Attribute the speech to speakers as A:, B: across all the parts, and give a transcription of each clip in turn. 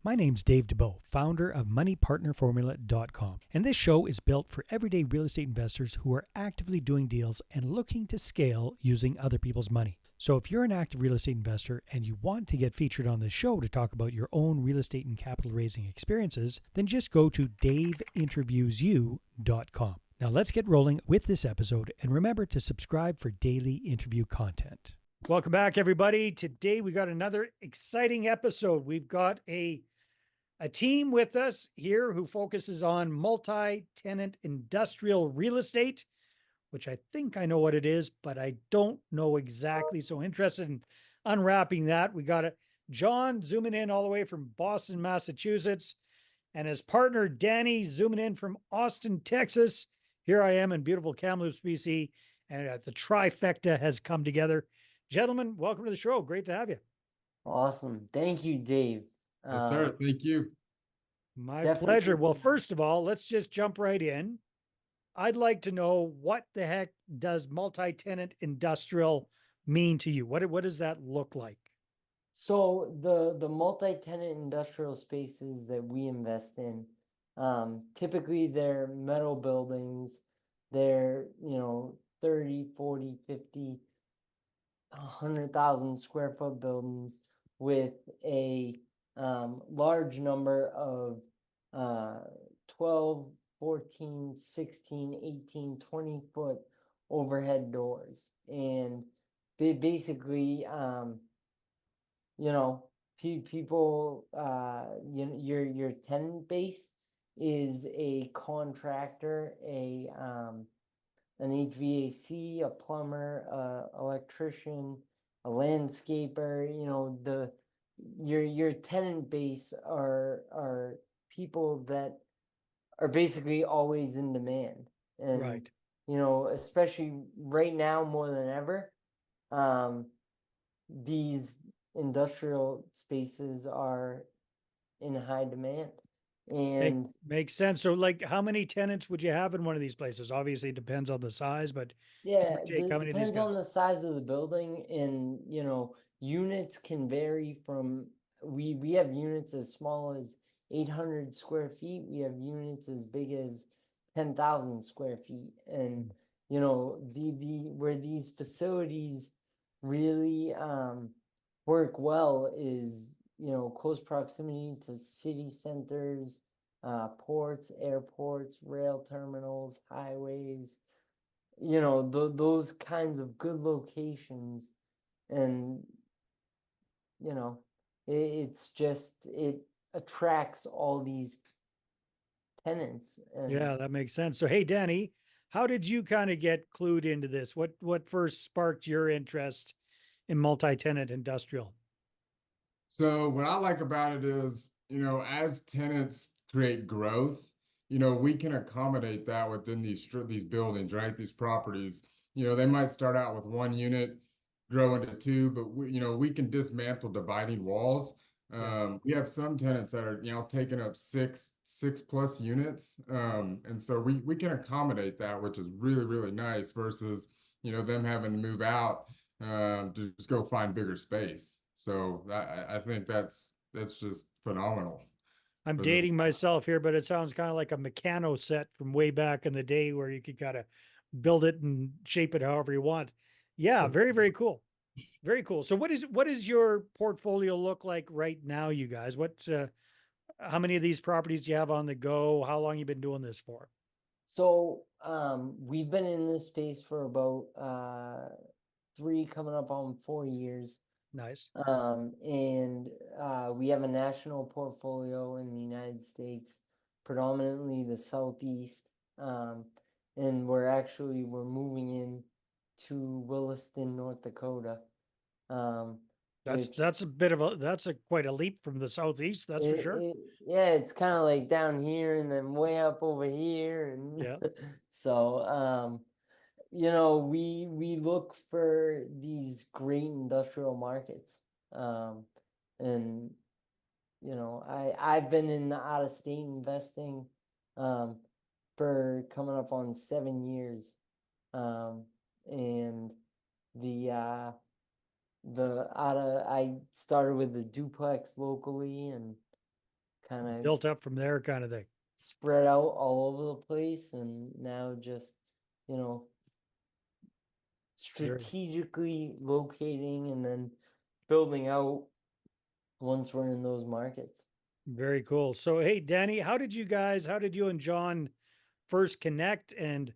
A: My name's Dave DeBoe, founder of MoneyPartnerFormula.com, and this show is built for everyday real estate investors who are actively doing deals and looking to scale using other people's money. So if you're an active real estate investor and you want to get featured on this show to talk about your own real estate and capital raising experiences, then just go to daveinterviewsyou.com. Now let's get rolling with this episode, and remember to subscribe for daily interview content. Welcome back, everybody. Today we got another exciting episode. We've got a team with us here who focuses on multi-tenant industrial real estate, which I think I know what it is, but I don't know exactly. So interested in unwrapping that. We got John zooming in all the way from Boston, Massachusetts, and his partner Danny zooming in from Austin, Texas. Here I am in beautiful Kamloops, BC, and the trifecta has come together. Gentlemen, welcome to the show. Great to have you.
B: Awesome. Thank you, Dave.
C: Yes, sir. Thank you.
A: My
B: Definitely.
A: pleasure. Well, first of all, let's just jump right in. I'd like to know, what the heck does multi-tenant industrial mean to you? What does that look like?
B: So the multi-tenant industrial spaces that we invest in, typically they're metal buildings. They're, 30, 40, 50, 100,000 square foot buildings with a large number of 12, 14, 16, 18, 20 foot overhead doors. And basically, people, your tenant base is a contractor, an HVAC, a plumber, electrician, a landscaper. Your tenant base are people that are basically always in demand. And
A: Right.
B: especially right now more than ever, these industrial spaces are in high demand. And
A: Makes sense. So like, how many tenants would you have in one of these places? Obviously it depends on the size, but
B: yeah,
A: how many of these
B: depends on
A: guys?
B: the size of the building. And units can vary from, we have units as small as 800 square feet. We have units as big as 10,000 square feet. And where these facilities really work well is close proximity to city centers, ports, airports, rail terminals, highways, those kinds of good locations. And it attracts all these tenants. And
A: Yeah, that makes sense. So, hey, Danny, how did you kind of get clued into this? What first sparked your interest in multi-tenant industrial?
C: So what I like about it is, as tenants create growth, we can accommodate that within these buildings, right? These properties. They might start out with one unit, grow into two, but we can dismantle dividing walls. We have some tenants that are, taking up six plus units. And so we can accommodate that, which is really, really nice versus, them having to move out to just go find bigger space. So I think that's just phenomenal.
A: I'm
C: for the-
A: dating myself here, but it sounds kind of like a Meccano set from way back in the day where you could kind of build it and shape it however you want. Yeah, very, very cool. Very cool. So what is your portfolio look like right now, you guys? How many of these properties do you have on the go? How long you been doing this for?
B: so we've been in this space for about 3 coming up on 4 years.
A: Nice.
B: And we have a national portfolio in the United States, predominantly the Southeast. And we're moving in to Williston, North Dakota.
A: That's quite a leap from the Southeast, that's for sure.
B: Yeah, it's kind of like down here and then way up over here. And
A: Yeah.
B: so, we look for these great industrial markets. And I've been in the out of state investing for coming up on 7 years. And I started with the duplex locally, and kind of
A: built up from there kind of thing.
B: spread out all over the place, and now just, you know,
A: Very,
B: strategically locating and then building out once we're in those markets.
A: very cool. So, hey, Danny, how did you and John first connect, and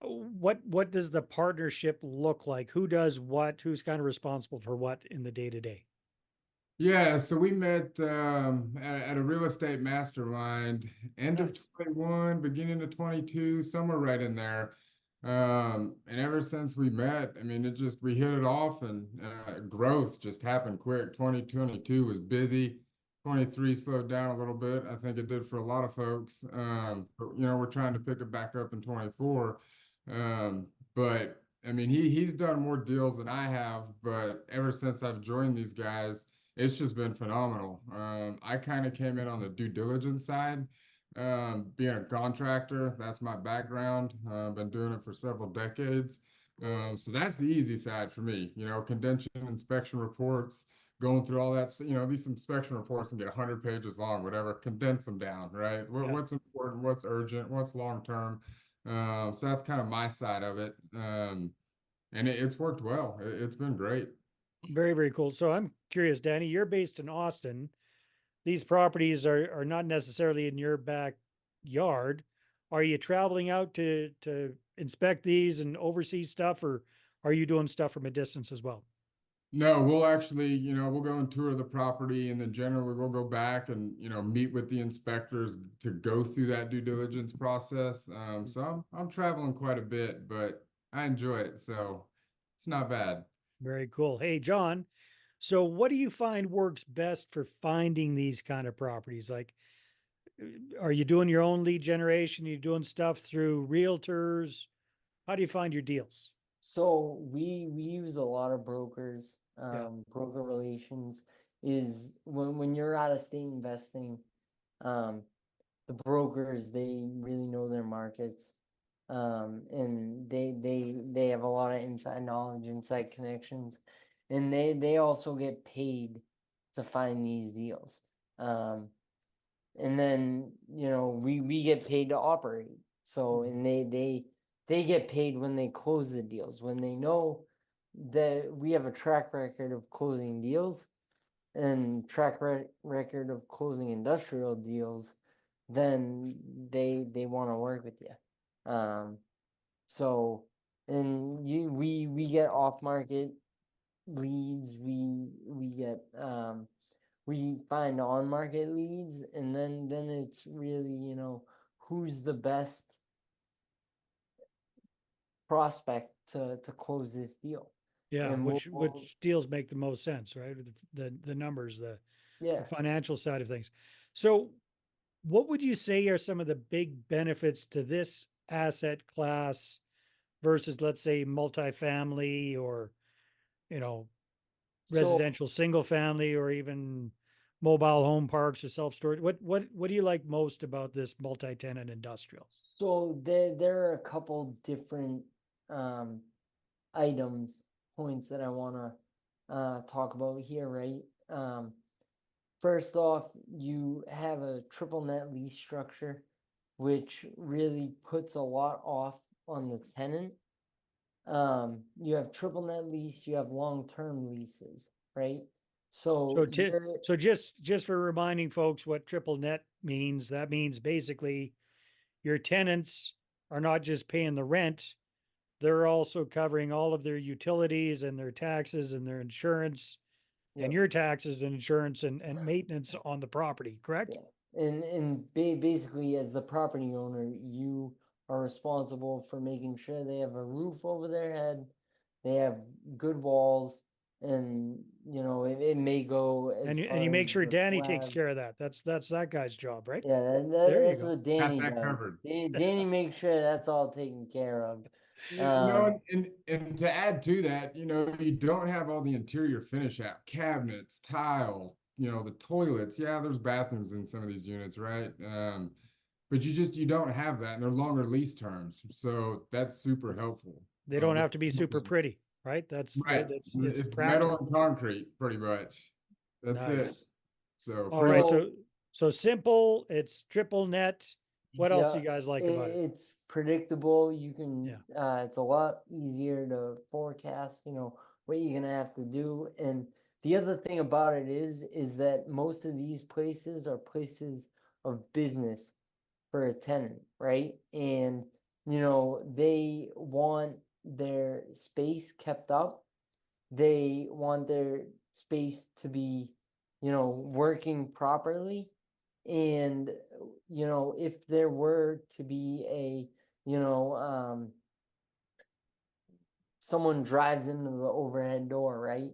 A: what does the partnership look like? Who does what? Who's kind of responsible for what in the day to day?
C: Yeah, so we met at a real estate mastermind, end of
A: Nice.
C: 21, beginning of 22, somewhere right in there. And ever since we met, I mean, we hit it off, and growth just happened quick. 2022 was busy. 23 slowed down a little bit. I think it did for a lot of folks. But, we're trying to pick it back up in 24. But I mean, he's done more deals than I have, but ever since I've joined these guys, it's just been phenomenal. I kind of came in on the due diligence side, being a contractor. That's my background. I've been doing it for several decades. So that's the easy side for me, condensing inspection reports, going through all that. These inspection reports can get 100 pages long, whatever, condense them down, right?
A: Yeah.
C: What's important, what's urgent, what's long-term. So that's kind of my side of it. And it's worked well. It's been great.
A: Very, very cool. So I'm curious, Danny, you're based in Austin. These properties are not necessarily in your backyard. Are you traveling out to inspect these and oversee stuff, or are you doing stuff from a distance as well?
C: No, we'll actually, we'll go and tour the property, and then generally we'll go back and, meet with the inspectors to go through that due diligence process. So I'm traveling quite a bit, but I enjoy it. So it's not bad.
A: Very cool. Hey, John, so what do you find works best for finding these kind of properties? Like, are you doing your own lead generation? Are you doing stuff through realtors? How do you find your deals?
B: So we use a lot of brokers.
A: Yeah.
B: Broker relations is when you're out of state investing, the brokers, they really know their markets. And they have a lot of inside knowledge, inside connections, and they also get paid to find these deals. And then, we get paid to operate. So, and they get paid when they close the deals, when they know that we have a track record of closing deals and record of closing industrial deals, then they want to work with you. So, and we get off market leads, we get we find on market leads, and then it's really, who's the best prospect to close this deal.
A: Yeah,
B: And
A: which deals make the most sense, right? The numbers, the financial side of things. So, what would you say are some of the big benefits to this asset class versus, let's say, multifamily, or, residential single family, or even mobile home parks or self-storage? What do you like most about this multi-tenant industrial?
B: So there are a couple different points that I want to talk about here, right? First off, you have a triple net lease structure, which really puts a lot off on the tenant. You have triple net lease, you have long-term leases, right? So
A: just for reminding folks what triple net means, that means basically your tenants are not just paying the rent, they're also covering all of their utilities and their taxes and their insurance, and your taxes and insurance and maintenance on the property, correct?
B: Yeah. And basically, as the property owner, you are responsible for making sure they have a roof over their head, they have good walls, and it may go as
A: And
B: far
A: you make
B: as
A: sure
B: the
A: Danny takes
B: slab.
A: care of that. That's that guy's job, right?
B: Yeah,
A: There you
B: that's
A: go.
B: what
C: Got
B: Danny
C: that
B: does.
C: covered.
B: Danny makes sure that's all taken care of.
C: And to add to that, you don't have all the interior finish out, cabinets, tile, the toilets. Yeah, there's bathrooms in some of these units, right? But you don't have that, and they're longer lease terms, so that's super helpful.
A: They don't have to be super pretty, right?
C: Right.
A: It's
C: It's metal
A: practical.
C: and concrete, pretty much. That's it.
A: Nice.
C: So
A: All right. So So simple, it's triple net. What else do you guys like about it?
B: It's predictable. You can,
A: Yeah.
B: it's a lot easier to forecast, what you're gonna have to do. And the other thing about it is that most of these places are places of business for a tenant, right? And, they want their space kept up. They want their space to be, working properly. And, if there were to be someone drives into the overhead door, right?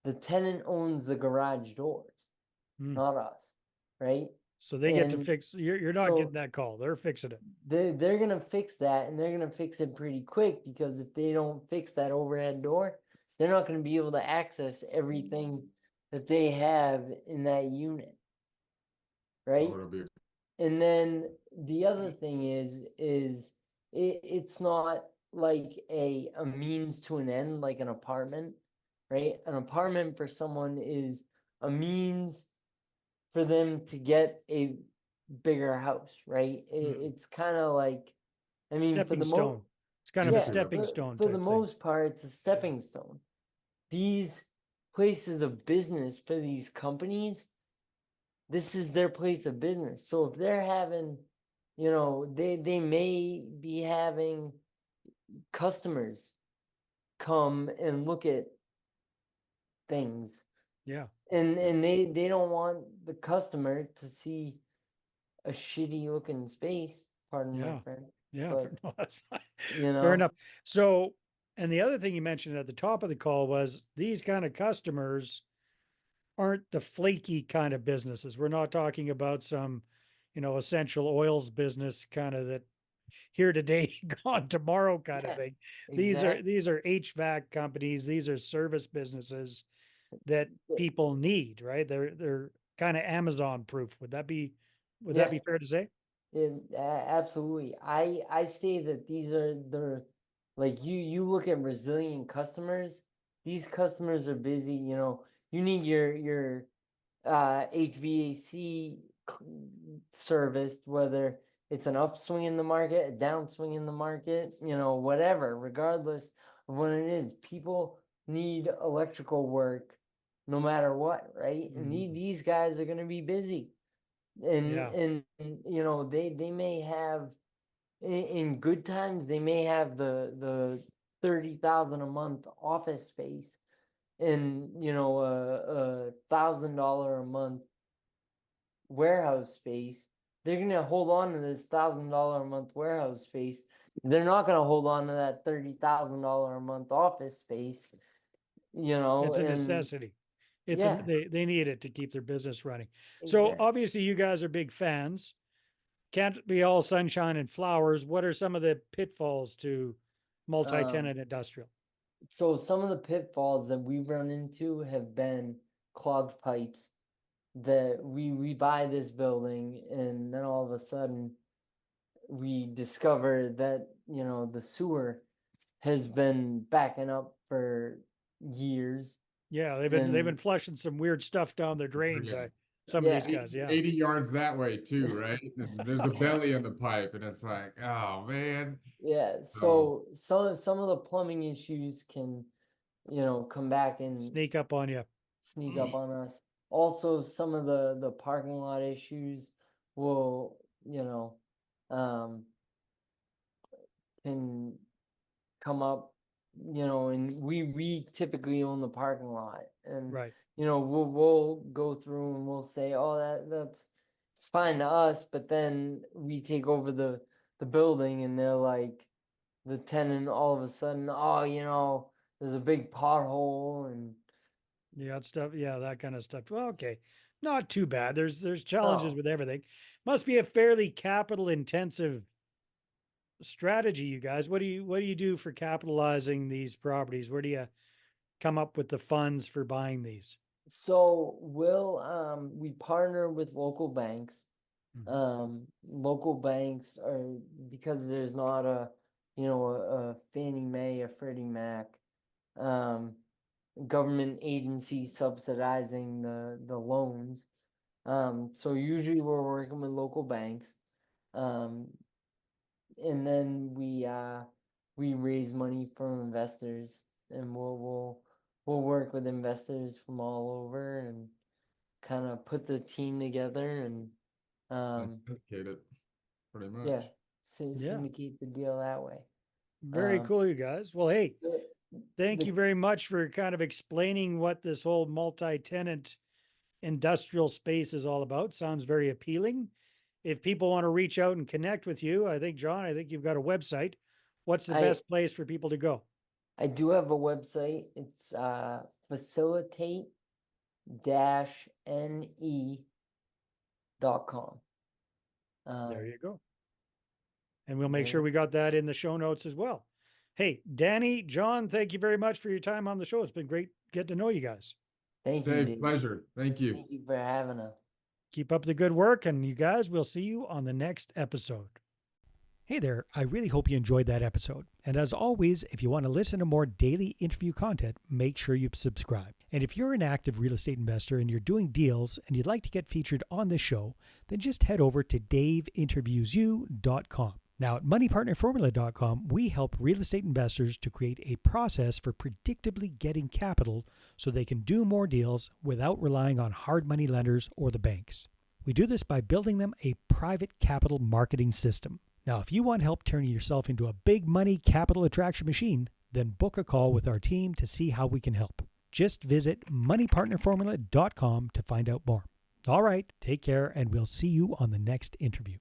B: The tenant owns the garage doors,
A: Hmm.
B: not us, right?
A: So they get to
B: And
A: fix, you're not
B: so
A: getting that call. They're fixing it.
B: they're gonna fix that, and they're gonna fix it pretty quick, because if they don't fix that overhead door, they're not gonna be able to access everything that they have in that unit, right?
C: So it'll be
B: And then the other thing is it's not like a means to an end, like an apartment, right? An apartment for someone is a means for them to get a bigger house, right? It's kind of like, I mean, for
A: Stepping
B: the
A: stone. It's kind of a
B: yeah,
A: stepping stone
B: for the
A: type thing.
B: most part, it's a stepping stone. These places of business for these companies, this is their place of business. So if they're having, they may be having customers come and look at things,
A: Yeah.
B: and they don't want the customer to see a shitty looking space, pardon my
A: Yeah.
B: friend.
A: Yeah.
B: But
A: No, that's fine.
B: you
A: Fair
B: know,
A: enough. So, and the other thing you mentioned at the top of the call was these kind of customers aren't the flaky kind of businesses. We're not talking about some, essential oils business kind of that here today, gone tomorrow kind of
B: yeah,
A: thing.
B: exactly.
A: These are HVAC companies. These are service businesses that people need, right? They're kind of Amazon proof. Would that
B: Yeah,
A: be fair to say?
B: absolutely. I say that these are the, like, you look at resilient customers. These customers are busy. You need your HVAC serviced, whether it's an upswing in the market, a downswing in the market, whatever. Regardless of what it is, people need electrical work, no matter what, right? And these guys are going to be busy. and
A: Yeah.
B: and they may have, in good times, they may have the 30,000 a month office space, and a $1,000 a month warehouse space. They're gonna hold on to this $1,000 a month warehouse space. They're not gonna hold on to that $30,000 a month office space.
A: It's a
B: And
A: necessity.
B: yeah,
A: They need it to keep their business running. So
B: exactly.
A: obviously you guys are big fans. Can't be all sunshine and flowers. What are some of the pitfalls to
B: Um,
A: multi-tenant industrial?
B: so some of the pitfalls that we run into have been clogged pipes, that we buy this building, and then all of a sudden we discover that the sewer has been backing up for years.
A: Yeah, they've been
B: And
A: flushing some weird stuff down their drains.
C: yeah.
A: Some of
B: yeah,
A: these guys, yeah.
C: 80 yards that way too, right? And there's a belly in the pipe, and it's like, oh man.
B: yeah,
C: So
B: so some of the plumbing issues can come back and
A: Sneak up on you.
B: sneak up on us. Also, some of the parking lot issues will, um can come up, and we typically own the parking lot, and
A: Right.
B: we'll go through and we'll say, oh, that's it's fine to us, but then we take over the building, and they're like, the tenant all of a sudden, oh, there's a big pothole, and
A: Yeah, stuff. Yeah, that kind of stuff. Well, okay. Not too bad. There's challenges
B: no.
A: with everything. Must be a fairly capital intensive strategy, you guys. What do you do for capitalizing these properties? Where do you come up with the funds for buying these?
B: So we partner with local banks.
A: Mhm.
B: Local banks are, because there's not a Fannie Mae, a Freddie Mac, um, government agency subsidizing the loans. So usually we're working with local banks. And then we raise money from investors, and we'll work with investors from all over and kind of put the team together and
C: Syndicate it, pretty much.
B: yeah,
A: Yeah.
B: syndicate the deal that way.
A: Very cool, you guys. Well, hey, thank
B: the-
A: you very much for kind of explaining what this whole multi-tenant industrial space is all about. Sounds very appealing. If people want to reach out and connect with you, I think, John, I think you've got a website. What's the
B: I-
A: best place for people to go?
B: I do have a website. It's facilitate-ne.com.
A: There you go. And we'll make sure we got that in the show notes as well. Hey, Danny, John, thank you very much for your time on the show. It's been great getting to know you guys.
B: Thank you,
C: Dave,
B: Dave.
C: pleasure. Thank you.
B: Thank you for having us.
A: Keep up the good work, and you guys, we'll see you on the next episode. Hey there, I really hope you enjoyed that episode. And as always, if you want to listen to more daily interview content, make sure you subscribe. And if you're an active real estate investor and you're doing deals and you'd like to get featured on this show, then just head over to daveinterviewyou.com. Now, at moneypartnerformula.com, we help real estate investors to create a process for predictably getting capital so they can do more deals without relying on hard money lenders or the banks. We do this by building them a private capital marketing system. Now, if you want help turning yourself into a big money capital attraction machine, then book a call with our team to see how we can help. Just visit moneypartnerformula.com to find out more. All right, take care, and we'll see you on the next interview.